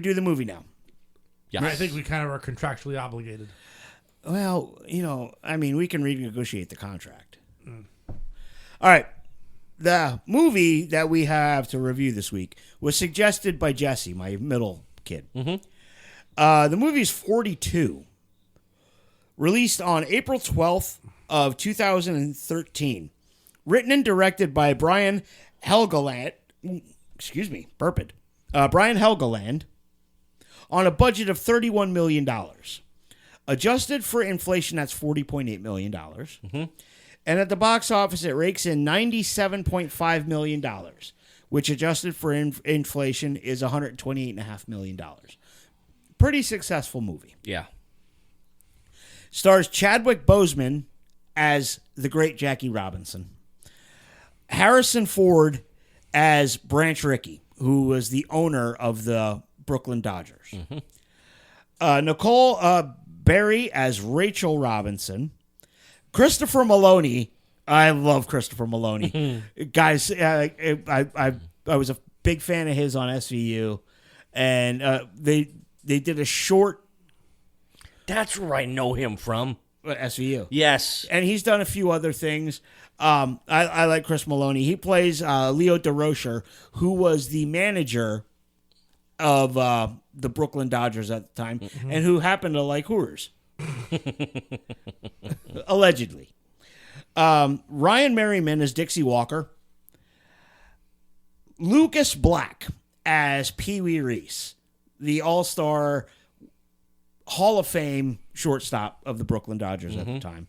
do the movie now. Yes. I think we kind of are contractually obligated. Well, we can renegotiate the contract. All right. The movie that we have to review this week was suggested by Jesse, my middle kid. The movie is 42. Released on April 12th of 2013. Written and directed by Brian Helgeland. Brian Helgeland. On a budget of $31 million. Adjusted for inflation, that's $40.8 million. And at the box office, it rakes in $97.5 million, which adjusted for inflation is $128.5 million. Pretty successful movie. Yeah. Stars Chadwick Boseman as the great Jackie Robinson. Harrison Ford as Branch Rickey, who was the owner of the Brooklyn Dodgers. Nicole Berry as Rachel Robinson. Christopher Maloney. I love Christopher Maloney. Guys, I was a big fan of his on SVU. And they did a short... That's where I know him from. SVU. Yes. And he's done a few other things. I like Chris Maloney. He plays Leo DeRocher, who was the manager of the Brooklyn Dodgers at the time, and who happened to like Hooters. Allegedly. Ryan Merriman as Dixie Walker. Lucas Black as Pee Wee Reese, the all-star Hall of Fame shortstop of the Brooklyn Dodgers at the time.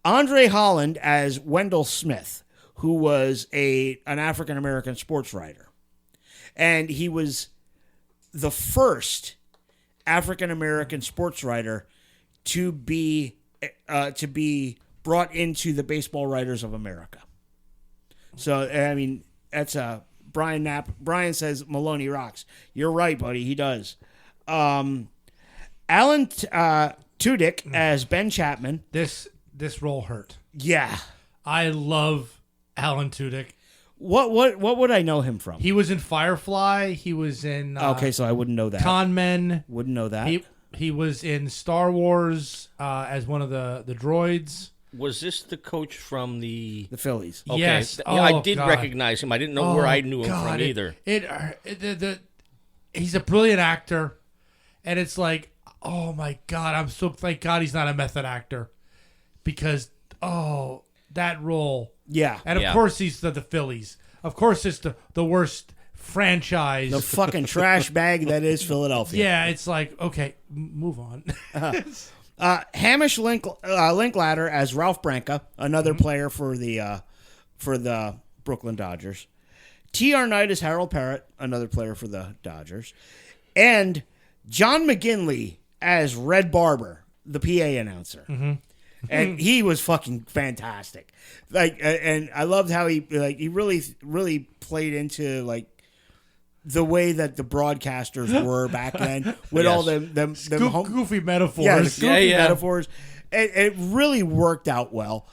Andre Holland as Wendell Smith, who was an African-American sports writer. And he was the first African-American sports writer to be brought into the Baseball Writers of America. So, I mean, that's a Brian Knapp. Brian says Maloney rocks. You're right, buddy. He does. Alan Tudyk as Ben Chapman. This role hurt. Yeah. I love Alan Tudyk. What would I know him from? He was in Firefly. He was in Okay, so I wouldn't know that. Con Men. Wouldn't know that. He was in Star Wars as one of the droids. Was this the coach from the Phillies. Okay. Yes. Yeah, I Oh, did God. recognize him. I didn't know where I knew him God, from either. He's a brilliant actor, and it's like, oh my God, I'm so thank God he's not a method actor, because that role. Yeah. And of course he's the Phillies. Of course it's the worst franchise. The fucking trash bag that is Philadelphia. Yeah, it's like, okay, move on. Hamish Linklater as Ralph Branca, another player for the Brooklyn Dodgers. T.R. Knight as Harold Parrott, another player for the Dodgers. And John McGinley as Red Barber, the PA announcer. And he was fucking fantastic. And I loved how he really played into the way that the broadcasters were back then with all them goofy metaphors. Yeah, the goofy Yeah. metaphors. It really worked out well.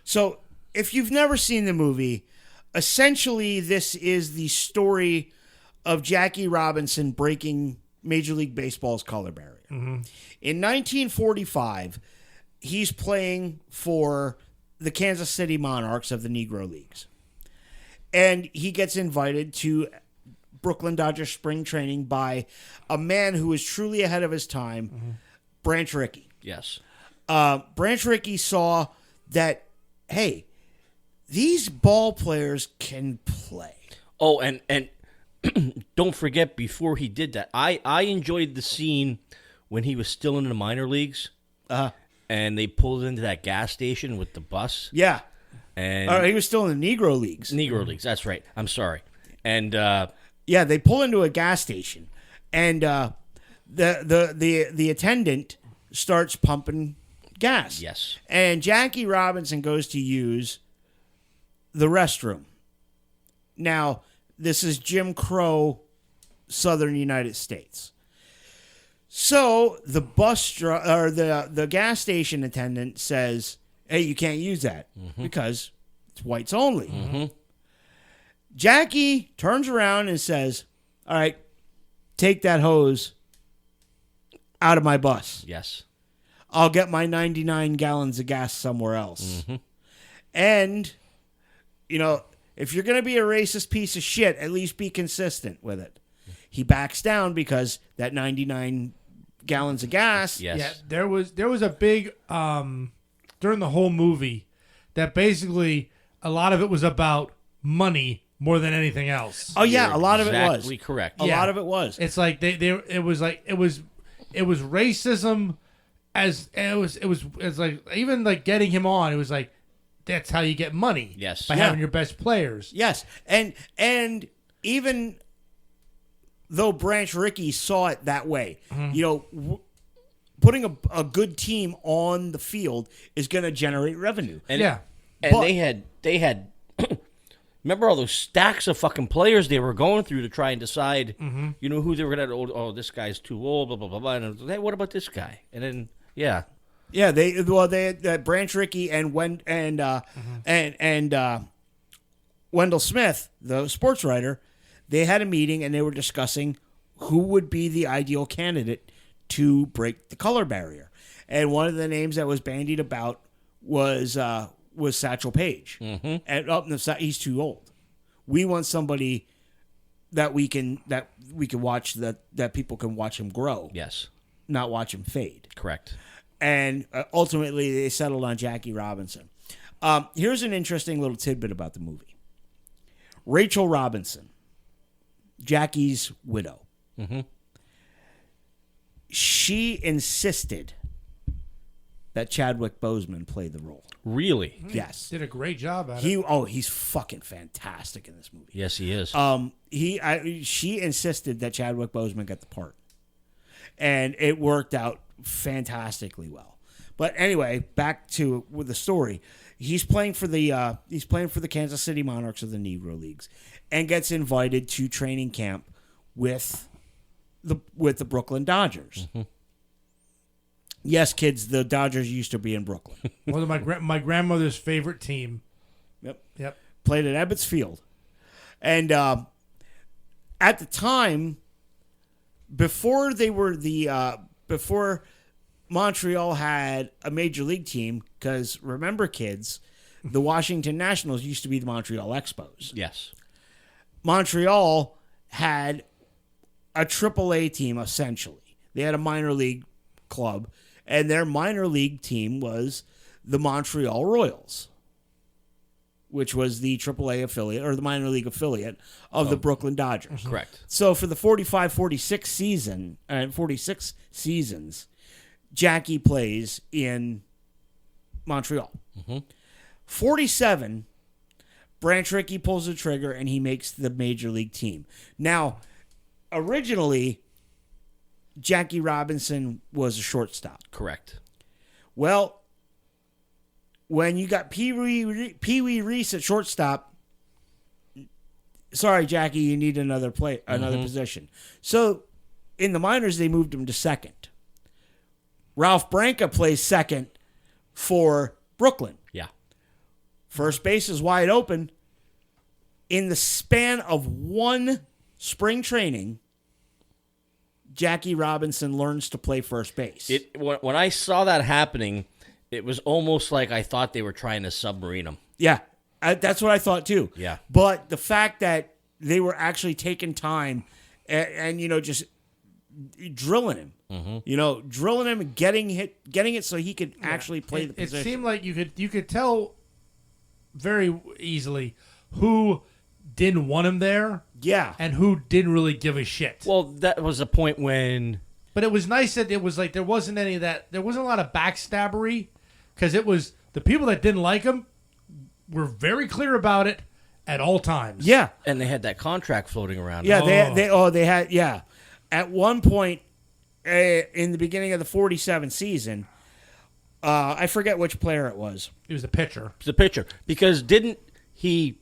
So if you've never seen the movie, essentially this is the story of Jackie Robinson breaking Major League Baseball's color barrier. In 1945, he's playing for the Kansas City Monarchs of the Negro Leagues. And he gets invited to Brooklyn Dodgers spring training by a man who was truly ahead of his time, Branch Rickey. Yes. Branch Rickey saw that, hey, these ball players can play. Oh, and don't forget, before he did that, I enjoyed the scene when he was still in the minor leagues, and they pulled into that gas station with the bus. Yeah. And He was still in the Negro Leagues. Negro Leagues, that's right. I'm sorry. And Yeah, they pull into a gas station, and the attendant starts pumping gas. yes, And Jackie Robinson goes to use the restroom. Now, this is Jim Crow, Southern United States. So the the gas station attendant says, "Hey, you can't use that because it's whites only." Jackie turns around and says, "All right, take that hose out of my bus. Yes. I'll get my 99 gallons of gas somewhere else. And, you know, if you're going to be a racist piece of shit, at least be consistent with it. He backs down because that 99 gallons of gas. Yes. Yeah, there was a big during the whole movie that basically a lot of it was about money more than anything else. Oh yeah, You're a lot of it was. exactly correct. A Yeah. lot of it was. It's like it was racism as it's like even like getting him on, it was like that's how you get money. Yes. By Yeah. having your best players. Yes, and even though Branch Rickey saw it that way, you know, putting a good team on the field is going to generate revenue. And, Yeah. And But- they had remember all those stacks of fucking players they were going through to try and decide, you know, who they were going to. Oh, this guy's too old. Blah blah blah blah. And it was, hey, what about this guy? And then yeah, Yeah, they had Branch Rickey and Wendell Smith, the sports writer. They had a meeting and they were discussing who would be the ideal candidate to break the color barrier. And one of the names that was bandied about was Satchel Paige. And he's too old. We want somebody that we can watch that people can watch him grow, yes, not watch him fade. correct. And ultimately they settled on Jackie Robinson. Here's an interesting little tidbit about the movie. Rachel Robinson, Jackie's widow. She insisted that Chadwick Boseman play the role. Really? Yes. Did a great job at it. He's fucking fantastic in this movie. Yes, he is. She insisted that Chadwick Boseman get the part. And it worked out fantastically well. But anyway, back to with the story. He's playing for the Kansas City Monarchs of the Negro Leagues and gets invited to training camp with the Brooklyn Dodgers. Yes, kids, the Dodgers used to be in Brooklyn. One of my grandmother's favorite team. Yep. Played at Ebbets Field. And at the time, before Montreal had a major league team, because remember, kids, the Washington Nationals used to be the Montreal Expos. yes. Montreal had a AAA team, essentially. They had a minor league club, and their minor league team was the Montreal Royals, which was the AAA affiliate, or the minor league affiliate of the Brooklyn Dodgers. Correct. So for the 45-46 season, 46 seasons, Jackie plays in Montreal. 47, Branch Rickey pulls the trigger and he makes the major league team. Now, originally, Jackie Robinson was a shortstop. Correct. Well, when you got Pee Wee Reese at shortstop, sorry, Jackie, you need another position. So in the minors, they moved him to second. Ralph Branca plays second for Brooklyn. Yeah. First base is wide open. In the span of one spring training, Jackie Robinson learns to play first base. When I saw that happening, it was almost like I thought they were trying to submarine him. Yeah, that's what I thought too. Yeah. But the fact that they were actually taking time and just drilling him, drilling him and getting it so he could actually play the position. It seemed like you could tell very easily who didn't want him there Yeah. and who didn't really give a shit. Well, that was the point when But it was nice that it was like there wasn't any of that. There wasn't a lot of backstabbery because it was the people that didn't like him were very clear about it at all times. Yeah. and they had that contract floating around. Yeah, they had At one point in the beginning of the 47 season, I forget which player it was. He was the pitcher. the pitcher, because didn't he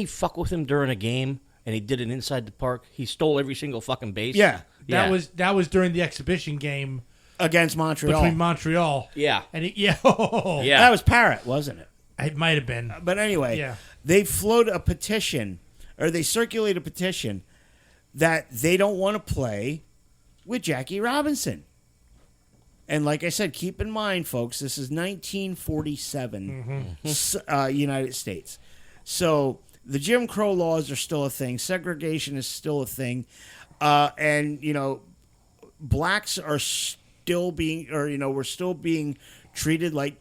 fuck with him during a game and he did it inside the park? He stole every single fucking base. Yeah, That was during the exhibition game against Montreal. between Montreal. Yeah. And Yeah. That was Parrott, wasn't it? It might have been. But anyway, Yeah. they float a petition, or they circulate a petition that they don't want to play with Jackie Robinson. And like I said, keep in mind, folks, this is 1947 United States. So the Jim Crow laws are still a thing. Segregation is still a thing. And, you know, blacks are still being, or, you know, we're still being treated like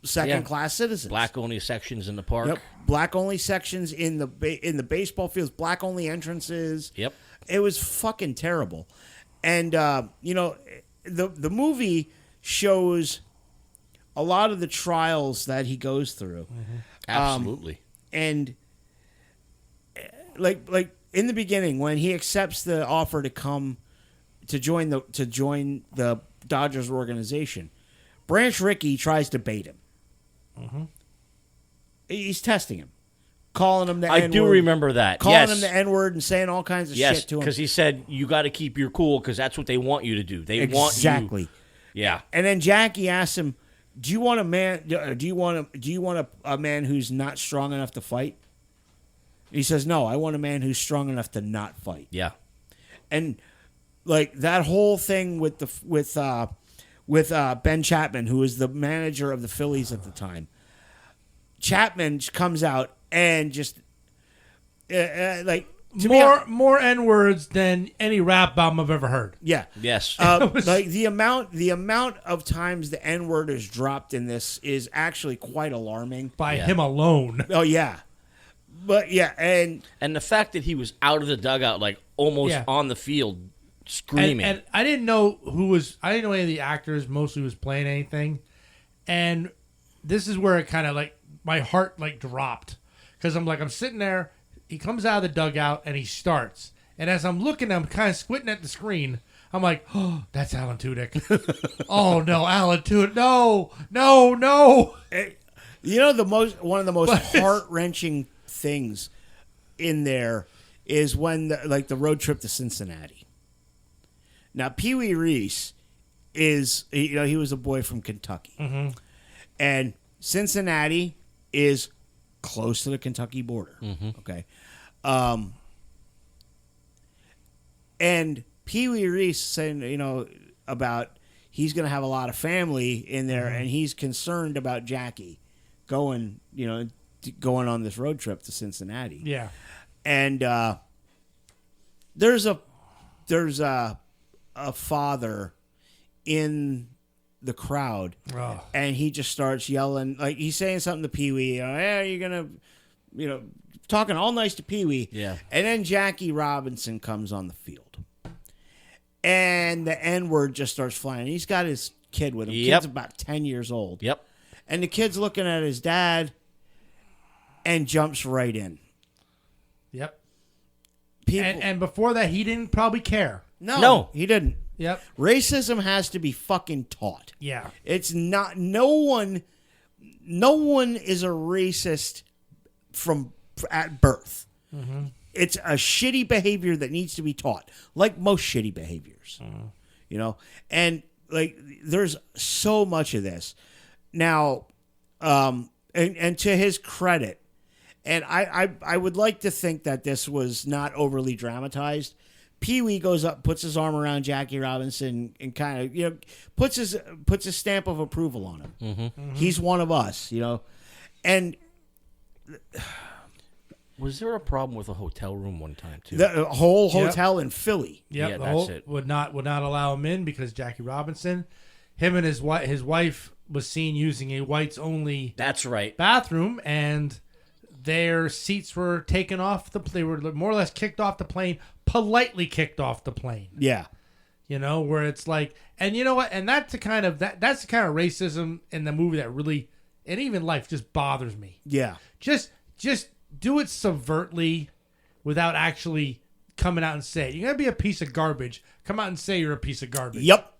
second-class citizens. Black-only sections in the park. Yep. Black-only sections in the baseball fields. Black-only entrances. Yep. It was fucking terrible. And, you know, the movie shows a lot of the trials that he goes through. Absolutely. And like in the beginning, when he accepts the offer to come to join the Dodgers organization, Branch Rickey tries to bait him. He's testing him, calling him the N-word. I do remember that. Calling yes. him the N-word and saying all kinds of shit to him. because he said you got to keep your cool because that's what they want you to do. They want you. Exactly. Yeah. And then Jackie asks him, "Do you want a man? Do you want a man who's not strong enough to fight?" He says, "No, I want a man who's strong enough to not fight." Yeah. And like that whole thing with Ben Chapman, who was the manager of the Phillies at the time. Chapman comes out and just like more N words than any rap bomb I've ever heard. yeah. Yes. Like the amount of times the N word is dropped in this is actually quite alarming. By him alone. Oh yeah, but yeah, and the fact that he was out of the dugout, like almost on the field, screaming. And I didn't know I didn't know any of the actors mostly was playing anything. And this is where it kind of like my heart like dropped because I'm sitting there. He comes out of the dugout and he starts. And as I'm looking, I'm kind of squinting at the screen. I'm like, oh, that's Alan Tudyk. Oh no, Alan Tudyk! No! you know one of the most heart wrenching things in there is when the road trip to Cincinnati. Now Pee Wee Reese is he was a boy from Kentucky, and Cincinnati is close to the Kentucky border. Okay. And Pee Wee Reese saying, about he's going to have a lot of family in there, and he's concerned about Jackie going on this road trip to Cincinnati. Yeah. And there's a father in the crowd, and he just starts yelling, like he's saying something to Pee Wee. Hey, you're gonna, talking all nice to Pee Wee. Yeah. And then Jackie Robinson comes on the field, and the N-word just starts flying. He's got his kid with him. Yep. Kid's about 10 years old. Yep. And the kid's looking at his dad, and jumps right in. Yep. People, And before that, he didn't probably care. no, he didn't. Yep. Racism has to be fucking taught. Yeah. It's not. No one is a racist at birth. It's a shitty behavior that needs to be taught, like most shitty behaviors. And like there's so much of this now. And to his credit, and I would like to think that this was not overly dramatized. Pee Wee goes up, puts his arm around Jackie Robinson, and kind of puts his stamp of approval on him. He's one of us, and Was there a problem with a hotel room one time too? the whole hotel in Philly. Yep. Yeah, the that's whole, it. Would not allow him in because Jackie Robinson, him and his wife was seen using a whites only That's right. bathroom, and their seats were taken off they were more or less kicked off the plane, politely kicked off the plane. Yeah, Where it's like, and you know what, and that's the kind of racism in the movie that really, and even life, just bothers me. yeah, Just do it subvertly without actually coming out and say it. You're gonna be a piece of garbage. Come out and say you're a piece of garbage. yep.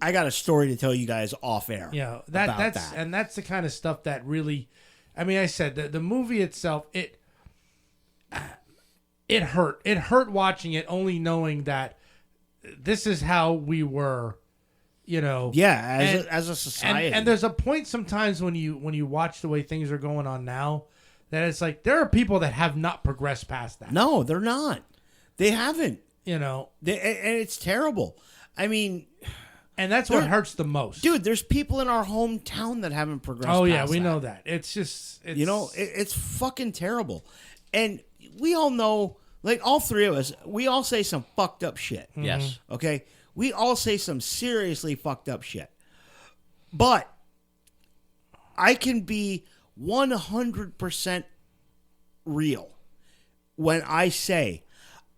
I got a story to tell you guys off air. That's the kind of stuff that really, I mean, I said the movie itself, it hurt. It hurt watching it, only knowing that this is how we were, Yeah, as a society. And there's a point sometimes when you watch the way things are going on now, that it's like there are people that have not progressed past that. No, they're not. They haven't. You know, And it's terrible. I mean, and that's what hurts the most. dude, there's people in our hometown that haven't progressed. Oh yeah, past we that. know that. It's just, It's fucking terrible. And we all know, like all three of us, we all say some fucked up shit. Yes. Okay? We all say some seriously fucked up shit. But I can be 100% real when I say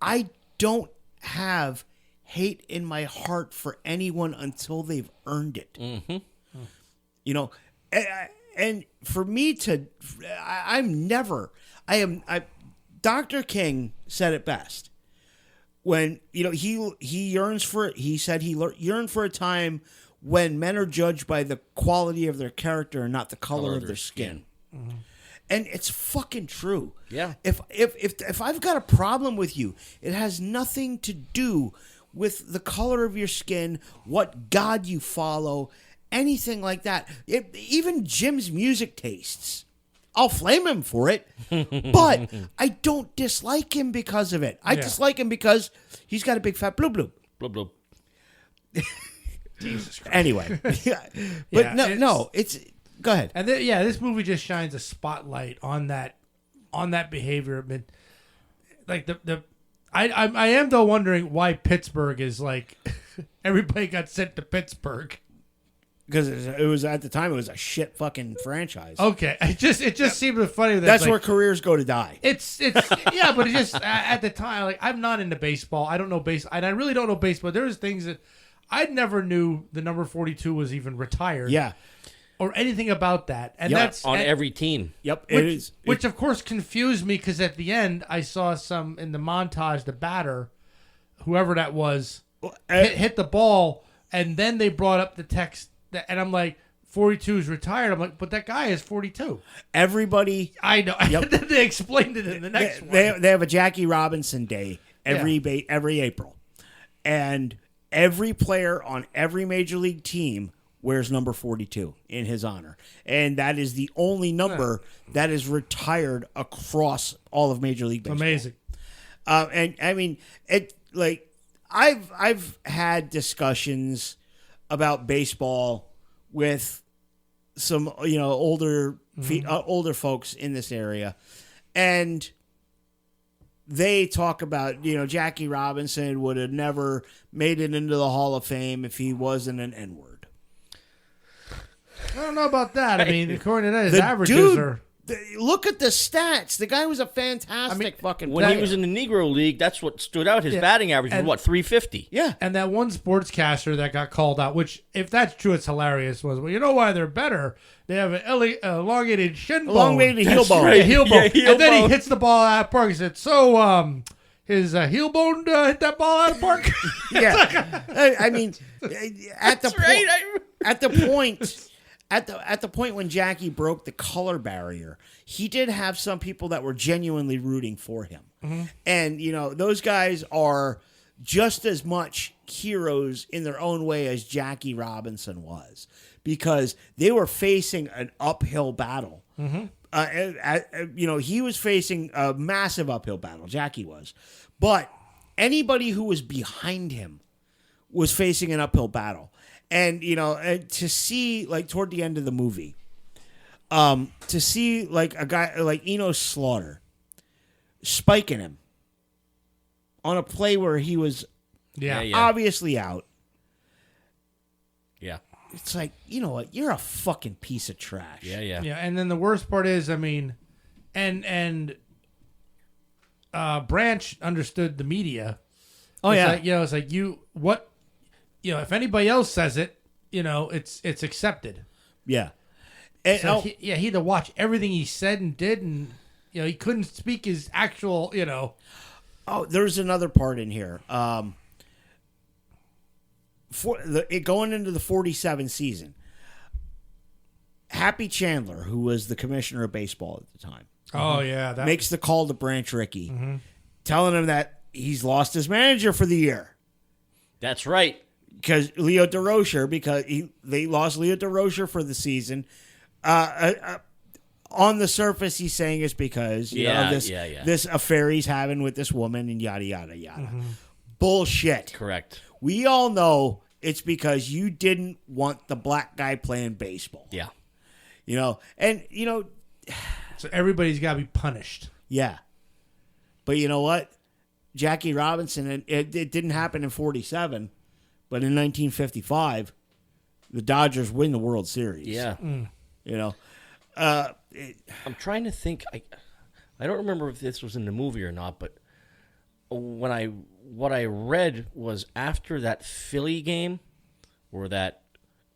I don't have hate in my heart for anyone until they've earned it. Mm-hmm. You know, and for me to, Dr. King said it best. When, you know, he yearns for, he said he yearned for a time when men are judged by the quality of their character and not the color of their skin. Mm-hmm. And it's fucking true. Yeah. If I've got a problem with you, it has nothing to do with the color of your skin, what God you follow, anything like that. Even Jim's music tastes. I'll flame him for it, but I don't dislike him because of it. I dislike him because he's got a big fat blue blue. Blub, blub. Jesus Christ. Anyway, but Yeah, it's go ahead. And this movie just shines a spotlight on that behavior. I mean, like I am though wondering why Pittsburgh is like everybody got sent to Pittsburgh. Because it was at the time, it was a shit fucking franchise. Okay, it just seemed funny that That's where careers go to die. It's yeah, but it just at the time, like I'm not into baseball. I don't know baseball, and I really don't know baseball. There's things that I never knew the number 42 was even retired. Yeah. Or anything about that, and Yep. that's On every team. Yep. It is. Which of course confused me because at the end I saw some in the montage, the batter, whoever that was, hit the ball, and then they brought up the text, and I'm like, 42 is retired. I'm like, but that guy is 42. Everybody. I know. Yep. They explained it in the next one. They have a Jackie Robinson Day every April, and every player on every major league team wears number 42 in his honor, and that is the only number that is retired across all of Major League Baseball. Amazing. And I mean, it like I've had discussions about baseball with some older folks in this area, and they talk about Jackie Robinson would have never made it into the Hall of Fame if he wasn't an N-word. I don't know about that. I mean, according to that, his The averages dude, are. Look at the stats. The guy was a fantastic fucking When player. he was in the Negro League, that's what stood out. His Yeah. batting average was And- what, 350? Yeah. And that one sportscaster that got called out, which, if that's true, it's hilarious, was, well, you know why they're better? They have an elongated shin bone. Elongated heel bone. right. Yeah, heel bone. Yeah, heel and then he bone. hits the ball out of the park. He said, so, his heel bone hit that ball out of the park? Yeah. I mean, at the point when Jackie broke the color barrier, he did have some people that were genuinely rooting for him. Mm-hmm. And, those guys are just as much heroes in their own way as Jackie Robinson was, because they were facing an uphill battle. Mm-hmm. He was facing a massive uphill battle, Jackie was. But anybody who was behind him was facing an uphill battle. And, to see, like, toward the end of the movie, to see, like, a guy like Enos Slaughter spiking him on a play where he was Yeah. obviously out. Yeah. It's like, you know what? You're a fucking piece of trash. Yeah, yeah. Yeah, and then the worst part is, I mean, and Branch understood the media. Oh, It's yeah. like, it's like if anybody else says it, it's accepted. Yeah. And, So he had to watch everything he said and did, and he couldn't speak his actual, there's another part in here. Going into the 47 season, Happy Chandler, who was the commissioner of baseball at the time, Oh yeah, that makes the call to Branch Rickey, telling him that he's lost his manager for the year. That's right. Because they lost Leo DeRocher for the season. on the surface, he's saying it's because you know, Yeah. this affair he's having with this woman and yada, yada, yada. Bullshit. Correct. We all know it's because you didn't want the black guy playing baseball. Yeah. You know, and, you know, So everybody's got to be punished. yeah. But you know what? Jackie Robinson, it didn't happen in 47, but in 1955, the Dodgers win the World Series. Yeah. You know, I'm trying to think. I don't remember if this was in the movie or not, but what I read was after that Philly game where that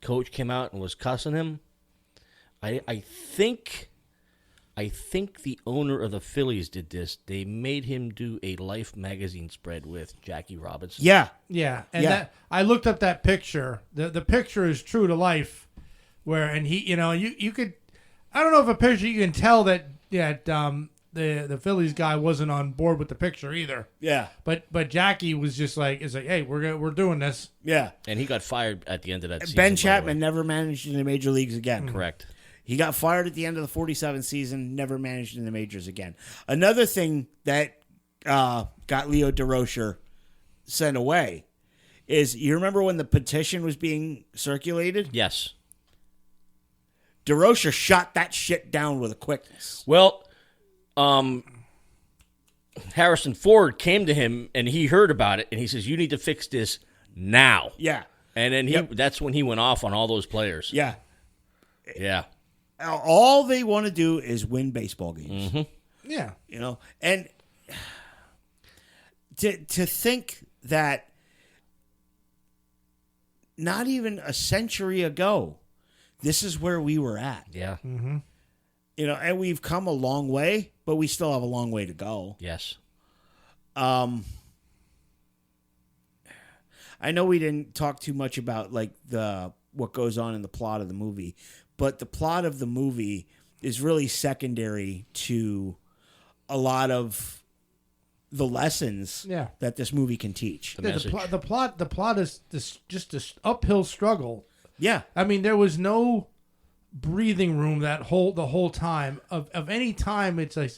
coach came out and was cussing him. I think the owner of the Phillies did this. They made him do a Life magazine spread with Jackie Robinson. yeah. Yeah, and Yeah. that I looked up that picture. The picture is true to life, and he, you know, you could, I don't know if a picture you can tell that the Phillies guy wasn't on board with the picture either. Yeah. But Jackie was just like, it's like, hey, we're doing this. Yeah. And he got fired at the end of that season. Ben by the Chapman way. never managed in the major leagues again. Correct. He got fired at the end of the 47 season, never managed in the majors again. Another thing that got Leo DeRocher sent away is, you remember when the petition was being circulated? Yes. DeRocher shot that shit down with a quickness. Well, Harrison Ford came to him and he heard about it and he says, "You need to fix this now." Yeah. And then that's when he went off on all those players. Yeah. Yeah. All they want to do is win baseball games. Yeah, You know, and to think that not even a century ago, this is where we were at. Yeah. You know, and we've come a long way, but we still have a long way to go. Yes. I know we didn't talk too much about like what goes on in the plot of the movie, but the plot of the movie is really secondary to a lot of the lessons Yeah. that this movie can teach. the message. plot is just this uphill struggle. Yeah. I mean, there was no breathing room the whole time of any time. It's like,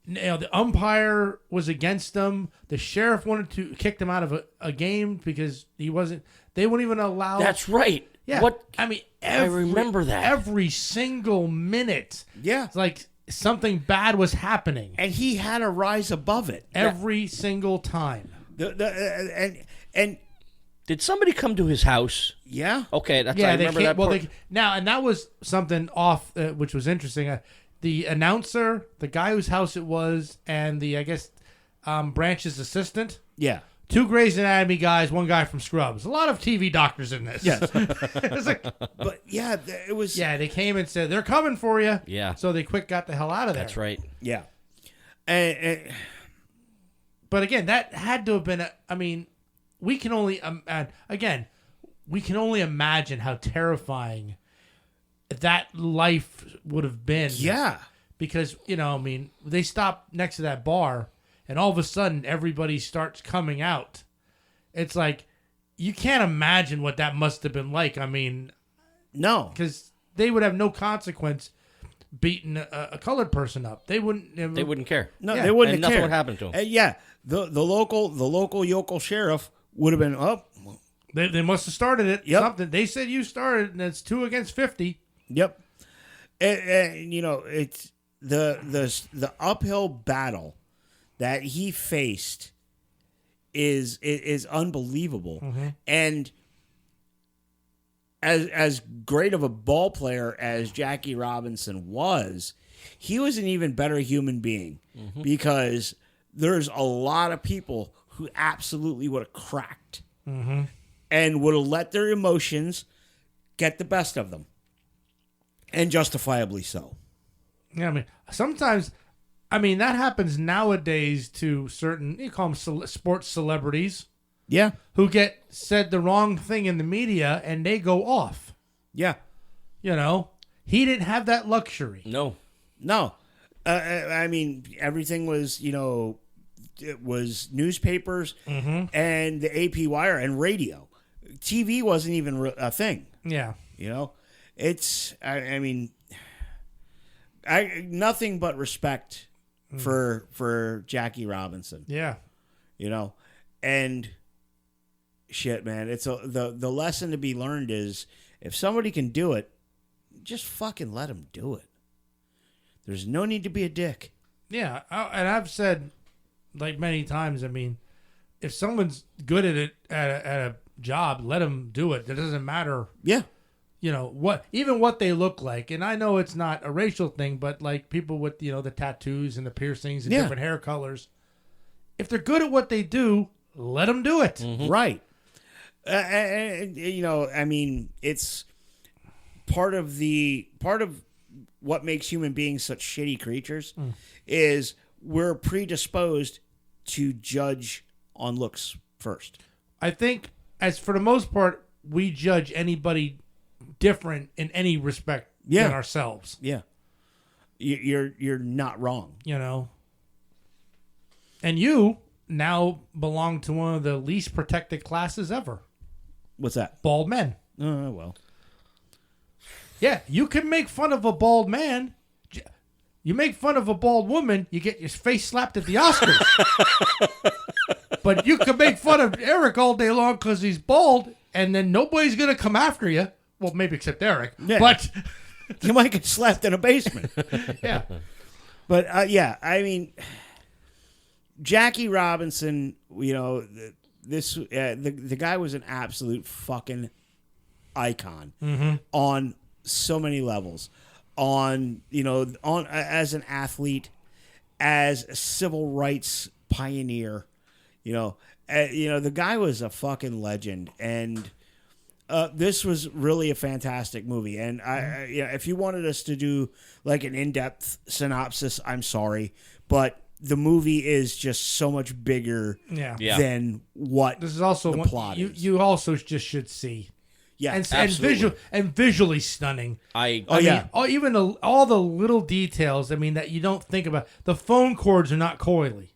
you know, the umpire was against them. The sheriff wanted to kick them out of a game because he wasn't. They wouldn't even allow. That's right. Yeah. What? I mean, I remember that. every single minute. Yeah. It's like something bad was happening And he had to rise above it. every single time. And Did somebody come to his house? yeah. Okay, that's I Yeah, they remember came, that well, part. and that was something off, which was interesting. The announcer, the guy whose house it was, and the Branch's assistant. Yeah. 2 Grey's Anatomy guys, 1 guy from Scrubs. A lot of TV doctors in this. Yes. It's like, But yeah, it was. yeah, they came and said they're coming for you. Yeah. So they quick got the hell out of there. That's right. Yeah. And But again, that had to have been. We can only we can only imagine how terrifying that life would have been. yeah. Because they stop next to that bar, and all of a sudden everybody starts coming out. It's like you can't imagine what that must have been like. I mean, No. because they would have no consequence beating a colored person up. They wouldn't. They wouldn't care. No, Yeah. they wouldn't And have nothing cared. would happen to 'em. Yeah, the local yokel sheriff would have been up. They must have started it. Yep. Something. They said you started, and it's 2 against 50. Yep. And it's the uphill battle that he faced is unbelievable. And as great of a ball player as Jackie Robinson was, he was an even better human being because there's a lot of people who absolutely would have cracked and would have let their emotions get the best of them, and justifiably so. Yeah, sometimes, that happens nowadays to certain, you call them sports celebrities, Yeah, who get said the wrong thing in the media and they go off. yeah, He didn't have that luxury. No. no. Everything was, it was newspapers and the AP wire and radio. TV wasn't even a thing. Yeah. It's, nothing but respect for Jackie Robinson. Yeah. You know, and shit, man. It's the lesson to be learned is if somebody can do it, just fucking let them do it. There's no need to be a dick. Yeah, and I've said like many times. I mean, if someone's good at it at a job, let them do it. It doesn't matter. Yeah. You know what they look like, and I know it's not a racial thing, but like people with the tattoos and the piercings and different hair colors, if they're good at what they do, let them do it. Mm-hmm. Right. I mean, it's part of what makes human beings such shitty creatures is we're predisposed to judge on looks first. I think, as for the most part, we judge anybody different in any respect than ourselves. Yeah. You're not wrong. And you now belong to one of the least protected classes ever. What's that? Bald men. Oh, well. Yeah, you can make fun of a bald man. You make fun of a bald woman, you get your face slapped at the Oscars. But you can make fun of Eric all day long because he's bald, and then nobody's going to come after you. Well, maybe except Eric. Yeah. But you might get slapped in a basement. yeah. But, I mean, Jackie Robinson, the guy was an absolute fucking icon on so many levels. On as an athlete, as a civil rights pioneer, the guy was a fucking legend, and this was really a fantastic movie. And if you wanted us to do like an in-depth synopsis, I'm sorry, but the movie is just so much bigger than what this is also the plot is. You also just should see. Yeah, and visually stunning. Even all the little details. I mean, that you don't think about. The phone cords are not coily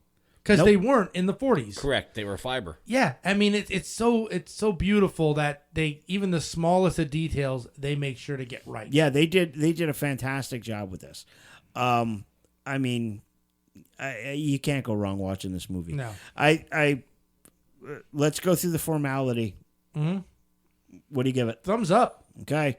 because they weren't in the 40s. Correct, they were fiber. Yeah, I mean it's so beautiful that they even the smallest of details they make sure to get right. Yeah, they did a fantastic job with this. I mean, you can't go wrong watching this movie. No, let's go through the formality. Mm-hmm. What do you give it? Thumbs up. Okay.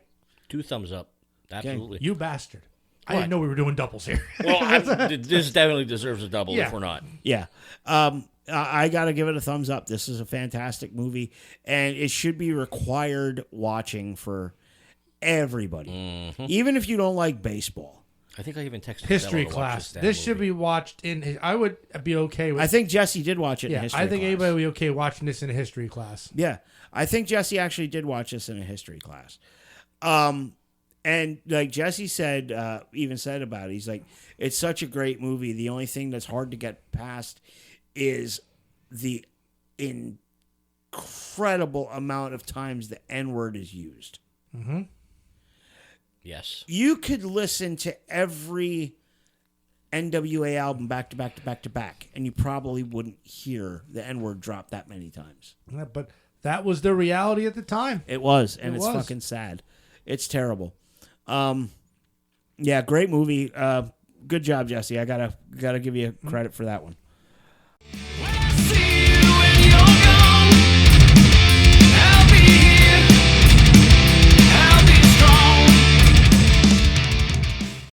2 thumbs up. Absolutely. You bastard. I didn't know we were doing doubles here. Well, this definitely deserves a double if we're not. Yeah. I got to give it a thumbs up. This is a fantastic movie, and it should be required watching for everybody. Mm-hmm. Even if you don't like baseball. I think I even texted history class. This should be watched in. I would be okay with. I think Jesse did watch it. Yeah, in history I think class. anybody would be okay watching this in a history class. Yeah, I think Jesse actually did watch this in a history class. And like Jesse said, even said about it, he's like, it's such a great movie. The only thing that's hard to get past is the incredible amount of times the N-word is used. Mm-hmm. Yes. You could listen to every NWA album back to back to back to back, and you probably wouldn't hear the N-word drop that many times. Yeah, but that was the reality at the time. It was, and it's fucking sad. It's terrible. Yeah, great movie. Good job, Jesse. I gotta give you credit for that one.